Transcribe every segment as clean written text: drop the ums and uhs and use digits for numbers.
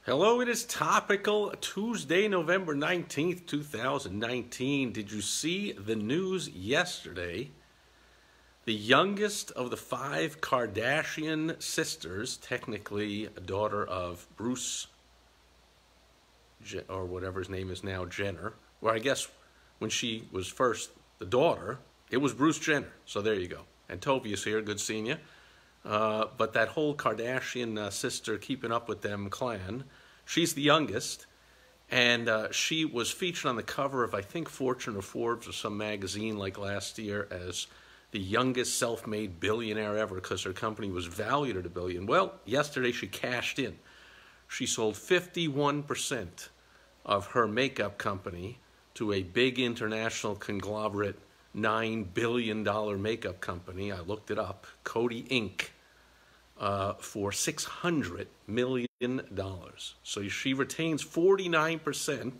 Hello, it is Topical Tuesday, November 19th, 2019. Did you see the news yesterday? The youngest of the five Kardashian sisters, technically a daughter of Bruce, or whatever his name is now, Jenner. Well, I guess when she was first the daughter, it was Bruce Jenner. So there you go. And Tovia's here, good seeing you. But that whole Kardashian sister keeping up with them clan, she's the youngest, and she was featured on the cover of, I think, Fortune or Forbes or some magazine like last year as the youngest self-made billionaire ever because her company was valued at $1 billion. Well, yesterday she cashed in. She sold 51% of her makeup company to a big international conglomerate, $9 billion makeup company. I looked it up, Coty Inc., for $600 million. So she retains 49%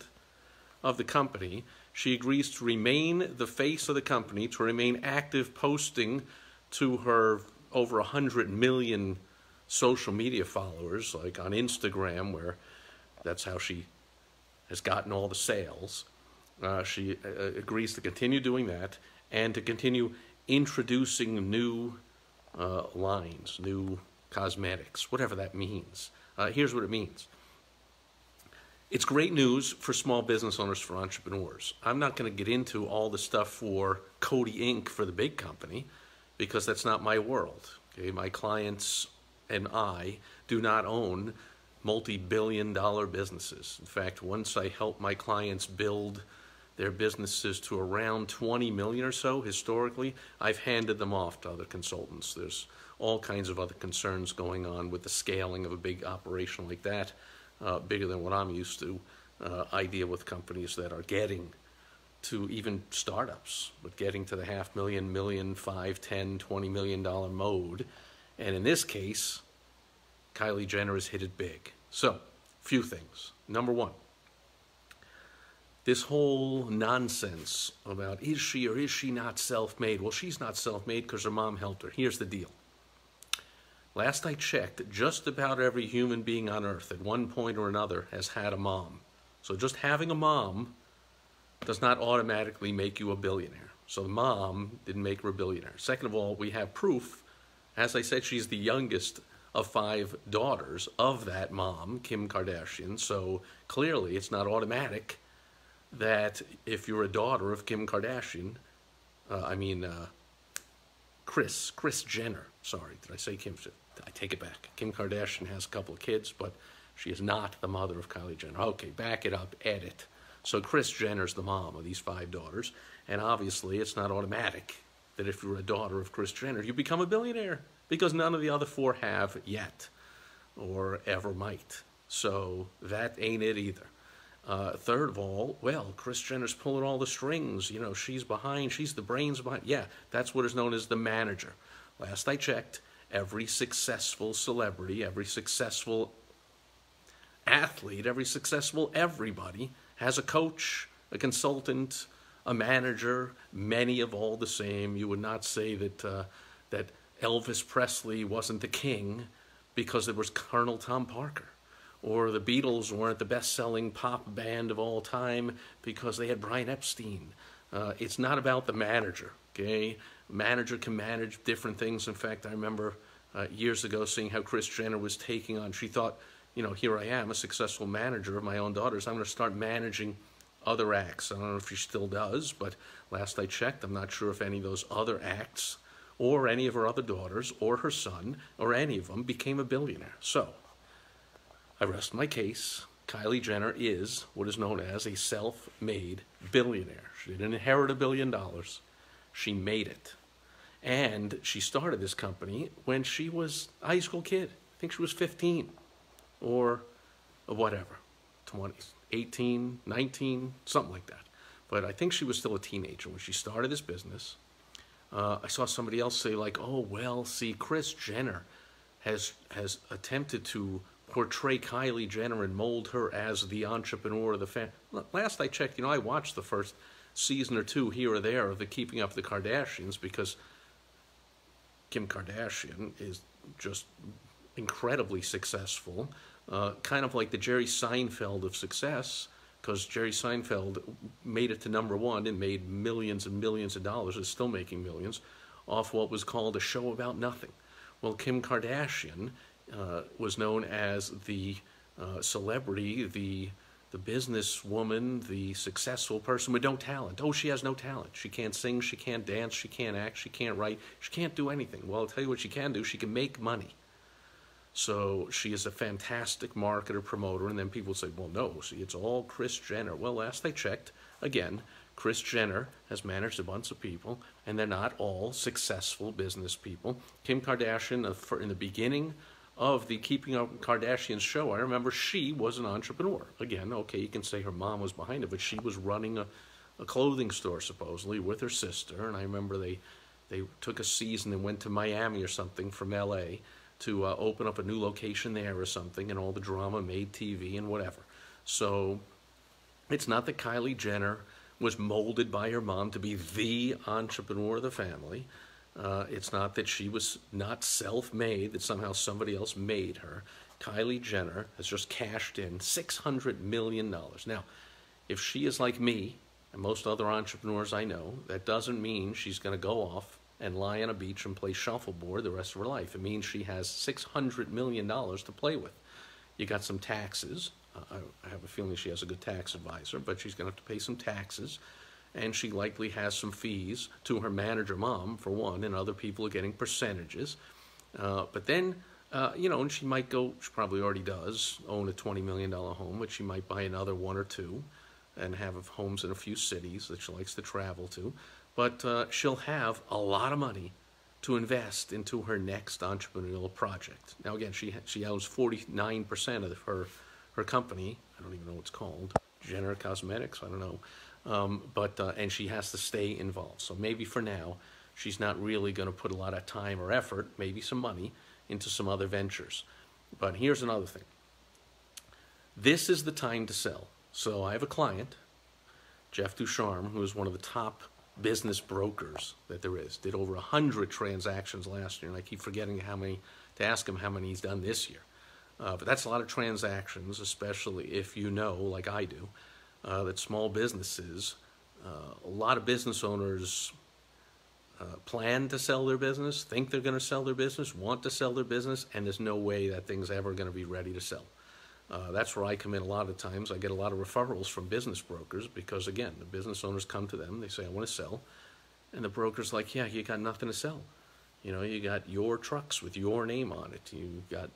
of the company. She agrees to remain the face of the company, to remain active, posting to her over 100 million social media followers, like on Instagram, where that's how she has gotten all the sales. She agrees to continue doing that and to continue introducing new lines, new cosmetics, whatever that means. Here's what it means. It's great news for small business owners, for entrepreneurs. I'm not going to get into all the stuff for Coty Inc. for the big company because that's not my world. Okay? My clients and I do not own multi-billion-dollar businesses. In fact, once I help my clients build their businesses to around 20 million or so historically, I've handed them off to other consultants. There's all kinds of other concerns going on with the scaling of a big operation like that, bigger than what I'm used to. I deal with companies that are getting to even startups, but getting to the $500,000, million, $5, $10, $20 million mode. And in this case, Kylie Jenner has hit it big. So, few things. Number one, this whole nonsense about is she or is she not self-made? Well, she's not self-made because her mom helped her. Here's the deal. Last I checked, just about every human being on earth at one point or another has had a mom. So just having a mom does not automatically make you a billionaire. So the mom didn't make her a billionaire. Second of all, we have proof. As I said, she's the youngest of five daughters of that mom, Kim Kardashian. So clearly it's not automatic that if you're a daughter of Kim Kardashian, Kris Jenner, sorry, did I say Kim? I take it back. Kim Kardashian has a couple of kids, but she is not the mother of Kylie Jenner. Okay, back it up, edit. So Kris Jenner's the mom of these five daughters, and obviously it's not automatic that if you're a daughter of Kris Jenner, you become a billionaire, because none of the other four have yet, or ever might. So that ain't it either. Third of all, well, Kris Jenner's pulling all the strings. You know, she's behind, she's the brains behind. Yeah, that's what is known as the manager. Last I checked, every successful celebrity, every successful athlete, every successful everybody has a coach, a consultant, a manager, many of all the same. You would not say that, that Elvis Presley wasn't the king because there was Colonel Tom Parker. Or the Beatles weren't the best-selling pop band of all time because they had Brian Epstein. It's not about the manager, okay? Manager can manage different things. In fact, I remember years ago seeing how Kris Jenner was taking on, she thought, you know, here I am, a successful manager of my own daughters. I'm going to start managing other acts. I don't know if she still does, but last I checked, I'm not sure if any of those other acts or any of her other daughters or her son or any of them became a billionaire. So I rest my case. Kylie Jenner is what is known as a self-made billionaire. She didn't inherit $1 billion. She made it. And she started this company when she was a high school kid. I think she was 15 or whatever, 20, 18, 19, something like that. But I think she was still a teenager when she started this business. I saw somebody else say like, oh, well, see, Kris Jenner has attempted to portray Kylie Jenner and mold her as the entrepreneur of the family. Last I checked, you know, I watched the first season or two here or there of the Keeping Up with the Kardashians because Kim Kardashian is just incredibly successful, kind of like the Jerry Seinfeld of success, because Jerry Seinfeld made it to #1 and made millions and millions of dollars, is still making millions, off what was called a show about nothing. Well, Kim Kardashian was known as the celebrity, the businesswoman, the successful person with no talent. Oh, she has no talent. She can't sing, she can't dance, she can't act, she can't write, she can't do anything. Well, I'll tell you what she can do. She can make money. So she is a fantastic marketer, promoter, and then people say, well, no, see, it's all Kris Jenner. Well, last I checked, again, Kris Jenner has managed a bunch of people, and they're not all successful business people. Kim Kardashian, in the beginning of the Keeping Up Kardashians show, I remember she was an entrepreneur. Again, okay, you can say her mom was behind it, but she was running a clothing store, supposedly, with her sister, and I remember they took a season and went to Miami or something from L.A., to open up a new location there or something, and all the drama made TV and whatever. So it's not that Kylie Jenner was molded by her mom to be the entrepreneur of the family. It's not that she was not self-made, that somehow somebody else made her. Kylie Jenner has just cashed in $600 million. Now, if she is like me and most other entrepreneurs I know, that doesn't mean she's going to go off and lie on a beach and play shuffleboard the rest of her life. It means she has $600 million to play with. You got some taxes. I have a feeling she has a good tax advisor, but she's going to have to pay some taxes. And she likely has some fees to her manager mom, for one, and other people are getting percentages. But then, and she might go, she probably already does, own a $20 million home, but she might buy another one or two and have homes in a few cities that she likes to travel to. But she'll have a lot of money to invest into her next entrepreneurial project. Now, again, she owns 49% of her company. I don't even know what it's called. Jenner Cosmetics, I don't know. And she has to stay involved. So maybe for now, she's not really going to put a lot of time or effort, maybe some money, into some other ventures. But here's another thing. This is the time to sell. So I have a client, Jeff Ducharme, who is one of the top business brokers that there is. Did over 100 transactions last year, and I keep forgetting to ask him how many he's done this year. But that's a lot of transactions, especially if you know, like I do, that small businesses, a lot of business owners plan to sell their business, think they're going to sell their business, want to sell their business, and there's no way that thing's ever going to be ready to sell. That's where I come in a lot of times. I get a lot of referrals from business brokers because, again, the business owners come to them. They say, I want to sell. And the broker's like, yeah, you got nothing to sell. You got your trucks with your name on it. You got,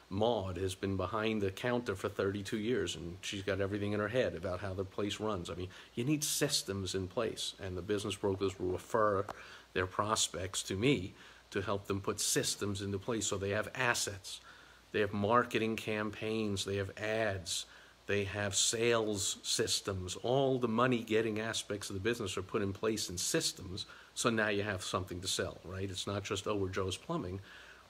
Maud has been behind the counter for 32 years, and she's got everything in her head about how the place runs. I mean, you need systems in place, and the business brokers will refer their prospects to me to help them put systems into place so they have assets. They have marketing campaigns, they have ads, they have sales systems. All the money-getting aspects of the business are put in place in systems, so now you have something to sell, right? It's not just, oh, we're Joe's Plumbing.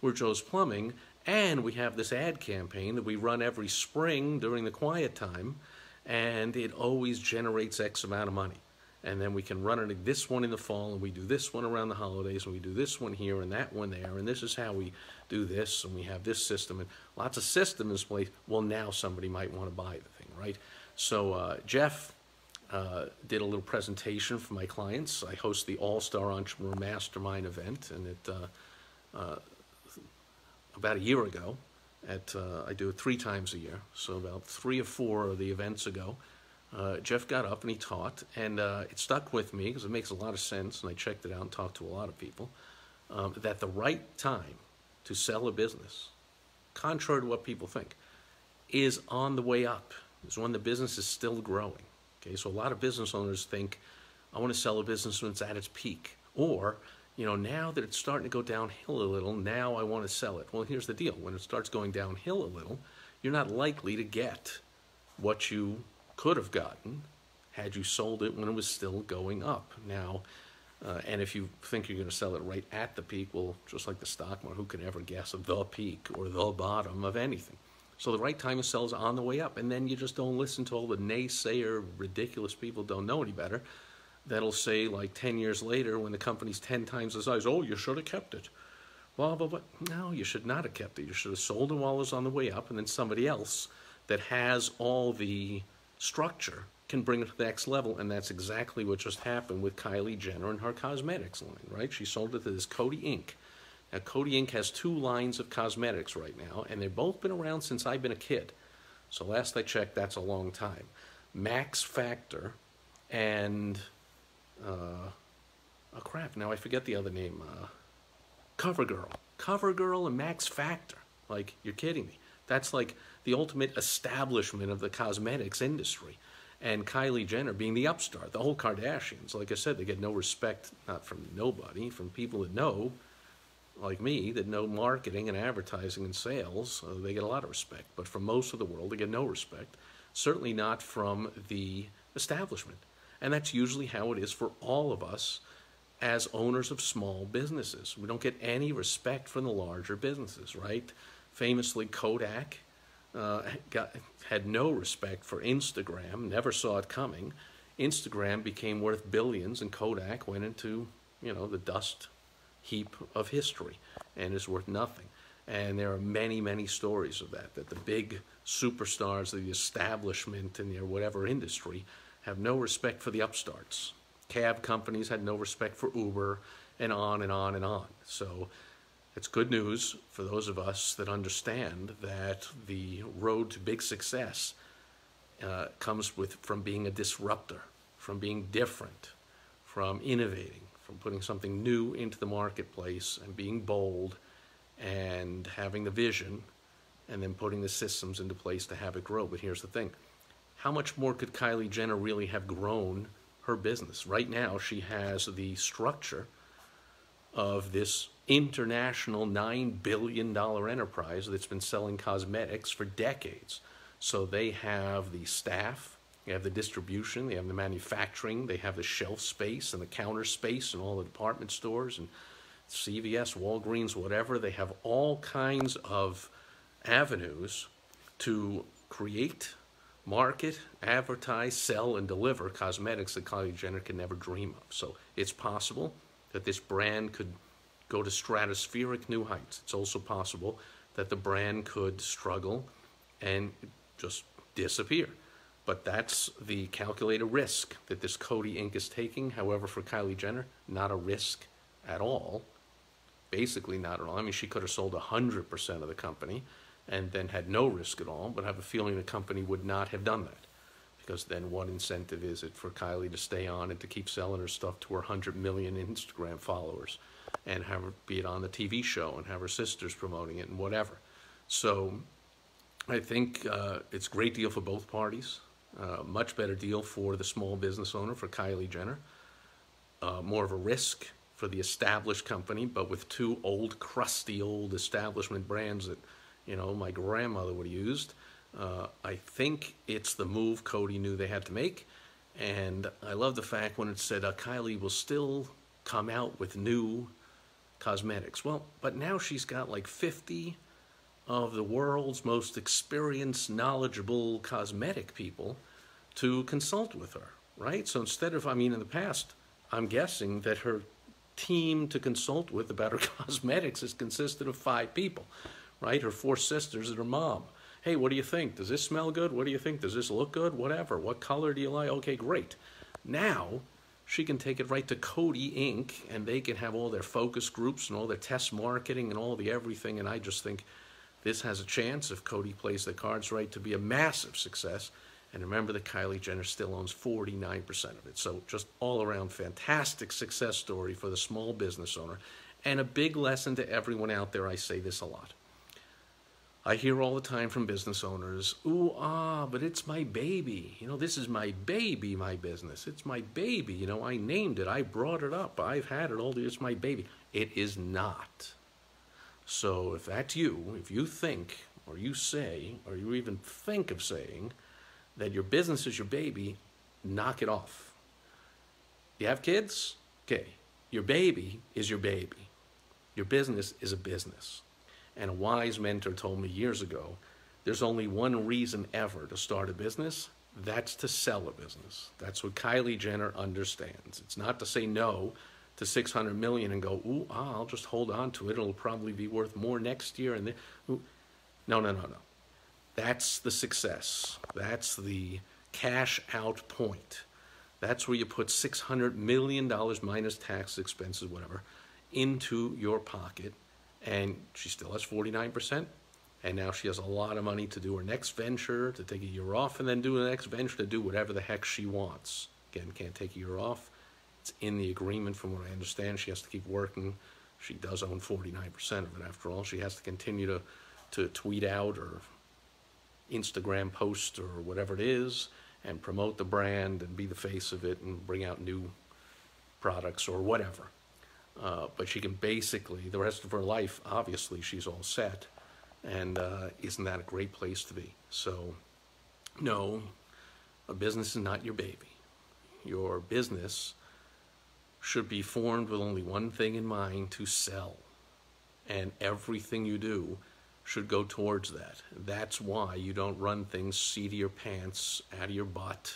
We're Joe's Plumbing, and we have this ad campaign that we run every spring during the quiet time, and it always generates X amount of money. And then we can run it, this one in the fall, and we do this one around the holidays, and we do this one here and that one there, and this is how we do this, and we have this system, and lots of systems in place. Well, now somebody might want to buy the thing, right? So Jeff did a little presentation for my clients. I host the All-Star Entrepreneur Mastermind event, and about a year ago, I do it 3 times a year, so about 3 or 4 of the events ago, Jeff got up and he taught, and it stuck with me because it makes a lot of sense, and I checked it out and talked to a lot of people, that the right time to sell a business, contrary to what people think, is on the way up, is when the business is still growing. Okay, so a lot of business owners think, I want to sell a business when it's at its peak, or now that it's starting to go downhill a little, now I want to sell it. Well, here's the deal. When it starts going downhill a little, you're not likely to get what you could have gotten had you sold it when it was still going up. Now, and if you think you're going to sell it right at the peak, well, just like the stock market, who can ever guess the peak or the bottom of anything? So the right time to sell is on the way up, and then you just don't listen to all the naysayer, ridiculous people don't know any better that'll say, like 10 years later, when the company's 10 times the size, oh, you should have kept it. blah, blah, blah. No, you should not have kept it. You should have sold it while it was on the way up, and then somebody else that has all the structure can bring it to the next level, and that's exactly what just happened with Kylie Jenner and her cosmetics line, right? She sold it to this Coty Inc. Now, Coty Inc. has 2 lines of cosmetics right now, and they've both been around since I've been a kid. So last I checked, that's a long time. Max Factor and, oh crap, now I forget the other name, CoverGirl. CoverGirl and Max Factor. Like, you're kidding me. That's like the ultimate establishment of the cosmetics industry. And Kylie Jenner being the upstart. The whole Kardashians, like I said, they get no respect, not from nobody, from people that know, like me, that know marketing and advertising and sales. They get a lot of respect. But from most of the world, they get no respect. Certainly not from the establishment. And that's usually how it is for all of us as owners of small businesses. We don't get any respect from the larger businesses, right? Famously, Kodak had no respect for Instagram, never saw it coming. Instagram became worth billions, and Kodak went into, the dust heap of history and is worth nothing. And there are many, many stories of that the big superstars of the establishment in their whatever industry have no respect for the upstarts. Cab companies had no respect for Uber, and on and on and on. So it's good news for those of us that understand that the road to big success comes from being a disruptor, from being different, from innovating, from putting something new into the marketplace and being bold and having the vision and then putting the systems into place to have it grow. But here's the thing. How much more could Kylie Jenner really have grown her business? Right now, she has the structure of this international $9 billion enterprise that's been selling cosmetics for decades. So they have the staff, they have the distribution, they have the manufacturing, they have the shelf space and the counter space in all the department stores and CVS, Walgreens, whatever. They have all kinds of avenues to create, market, advertise, sell, and deliver cosmetics that Kylie Jenner could never dream of. So it's possible that this brand could go to stratospheric new heights. It's also possible that the brand could struggle and just disappear. But that's the calculated risk that this Coty Inc. is taking. However, for Kylie Jenner, not a risk at all. Basically not at all. I mean, she could have sold 100% of the company and then had no risk at all, but I have a feeling the company would not have done that. Because then what incentive is it for Kylie to stay on and to keep selling her stuff to her 100 million Instagram followers and have her be it on the TV show and have her sisters promoting it and whatever. So I think it's a great deal for both parties. Much better deal for the small business owner, for Kylie Jenner. More of a risk for the established company, but with 2 old, crusty, old establishment brands that, my grandmother would have used. I think it's the move Coty knew they had to make. And I love the fact when it said Kylie will still come out with new cosmetics. Well, but now she's got like 50 of the world's most experienced, knowledgeable cosmetic people to consult with her, right? So instead of, in the past, I'm guessing that her team to consult with about her cosmetics has consisted of 5 people, right? Her 4 sisters and her mom. Hey, what do you think? Does this smell good? What do you think? Does this look good? Whatever. What color do you like? Okay, great. Now, she can take it right to Coty Inc., and they can have all their focus groups and all their test marketing and all the everything, and I just think this has a chance, if Coty plays their cards right, to be a massive success. And remember that Kylie Jenner still owns 49% of it. So just all around fantastic success story for the small business owner. And a big lesson to everyone out there. I say this a lot. I hear all the time from business owners, but it's my baby. This is my baby, my business. It's my baby. I named it. I brought it up. I've had it all the years. It's my baby. It is not. So if that's you, if you think, or you say, or you even think of saying that your business is your baby, knock it off. You have kids? Okay. Your baby is your baby. Your business is a business. And a wise mentor told me years ago, there's only one reason ever to start a business. That's to sell a business. That's what Kylie Jenner understands. It's not to say no to 600 million and go, ooh, I'll just hold on to it. It'll probably be worth more next year. And then, ooh. No, no, no, no. That's the success. That's the cash out point. That's where you put $600 million minus tax expenses, whatever, into your pocket. And she still has 49%. And now she has a lot of money to do her next venture, to take a year off, and then do the next venture, to do whatever the heck she wants. Again, can't take a year off. It's in the agreement, from what I understand. She has to keep working. She does own 49% of it, after all. She has to continue to tweet out or Instagram post or whatever it is and promote the brand and be the face of it and bring out new products or whatever. But she can basically, the rest of her life, obviously, she's all set. And isn't that a great place to be? So, no, a business is not your baby. Your business should be formed with only one thing in mind: to sell. And everything you do should go towards that. That's why you don't run things seat of your pants, out of your butt,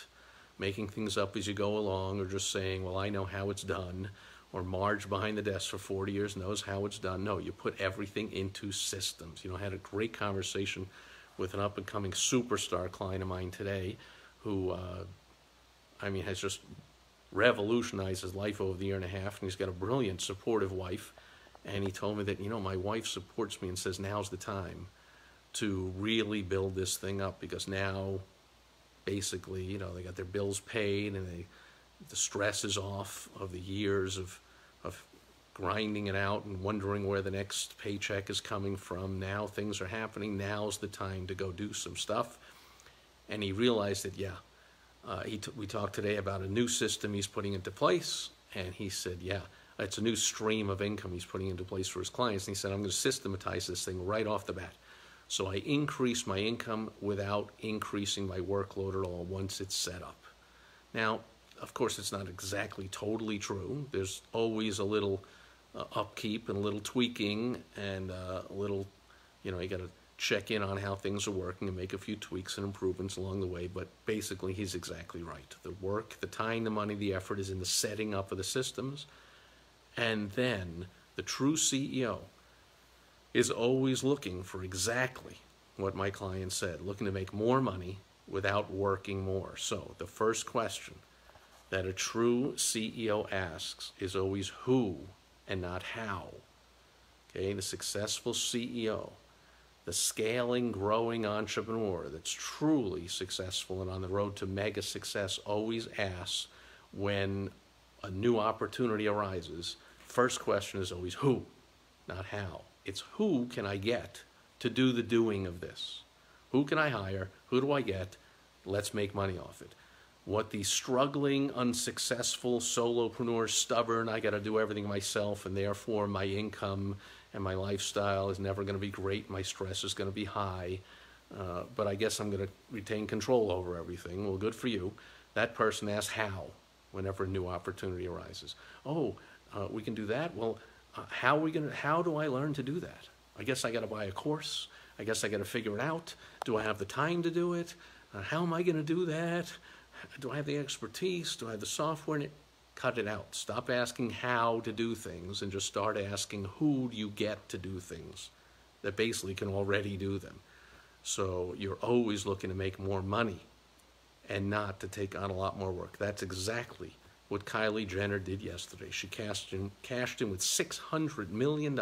making things up as you go along, or just saying, well, I know how it's done, or Marge behind the desk for 40 years knows how it's done. No, you put everything into systems. You know, I had a great conversation with an up-and-coming superstar client of mine today who, has just revolutionized his life over the year and a half, and he's got a brilliant, supportive wife. And he told me that, my wife supports me and says now's the time to really build this thing up, because now, basically, they got their bills paid and the stress is off of the years of grinding it out and wondering where the next paycheck is coming from. Now things are happening. Now's the time to go do some stuff. And he realized that, we talked today about a new system he's putting into place. And he said, it's a new stream of income he's putting into place for his clients. And he said, I'm going to systematize this thing right off the bat. So I increase my income without increasing my workload at all once it's set up. Now, of course, it's not exactly totally true. There's always a little upkeep and a little tweaking and a little, you got to check in on how things are working and make a few tweaks and improvements along the way. But basically, he's exactly right. The work, the time, the money, the effort is in the setting up of the systems. And then the true CEO is always looking for exactly what my client said, looking to make more money without working more. So the first question that a true CEO asks is always who and not how. Okay, the successful CEO, the scaling, growing entrepreneur that's truly successful and on the road to mega success always asks, when a new opportunity arises, first question is always who, not how. It's who can I get to do the doing of this? Who can I hire? Who do I get? Let's make money off it. What the struggling, unsuccessful solopreneur, stubborn, I got to do everything myself, and therefore my income and my lifestyle is never going to be great. My stress is going to be high, but I guess I'm going to retain control over everything. Well, good for you. That person asks how whenever a new opportunity arises. We can do that? Well, how do I learn to do that? I guess I got to buy a course. I guess I got to figure it out. Do I have the time to do it? How am I going to do that? Do I have the expertise? Do I have the software? Cut it out. Stop asking how to do things and just start asking who do you get to do things that basically can already do them. So you're always looking to make more money and not to take on a lot more work. That's exactly what Kylie Jenner did yesterday. She cashed in with $600 million.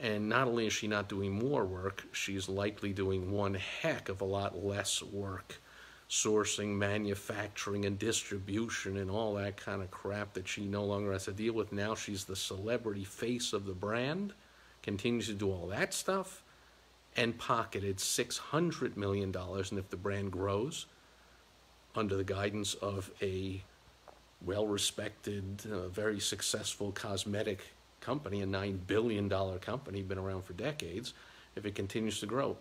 And not only is she not doing more work, she's likely doing one heck of a lot less work, sourcing, manufacturing, and distribution, and all that kind of crap that she no longer has to deal with. Now she's the celebrity face of the brand, continues to do all that stuff, and pocketed $600 million. And if the brand grows under the guidance of a well-respected, very successful cosmetic company, a $9 billion company, been around for decades, if it continues to grow,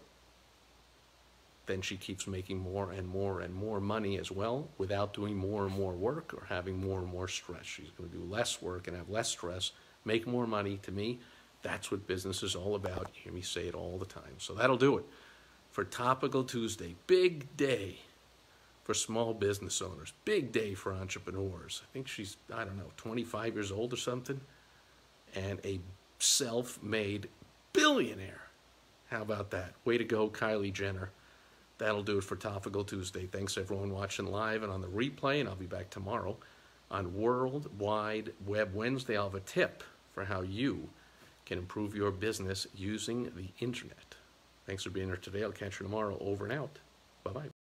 then she keeps making more and more and more money as well without doing more and more work or having more and more stress. She's going to do less work and have less stress, make more money. To me, that's what business is all about. You hear me say it all the time. So that'll do it for Topical Tuesday. Big day for small business owners. Big day for entrepreneurs. I think she's, I don't know, 25 years old or something, and a self-made billionaire. How about that? Way to go, Kylie Jenner. That'll do it for Topical Tuesday. Thanks everyone watching live and on the replay, and I'll be back tomorrow on World Wide Web Wednesday. I'll have a tip for how you can improve your business using the internet. Thanks for being here today. I'll catch you tomorrow. Over and out. Bye-bye.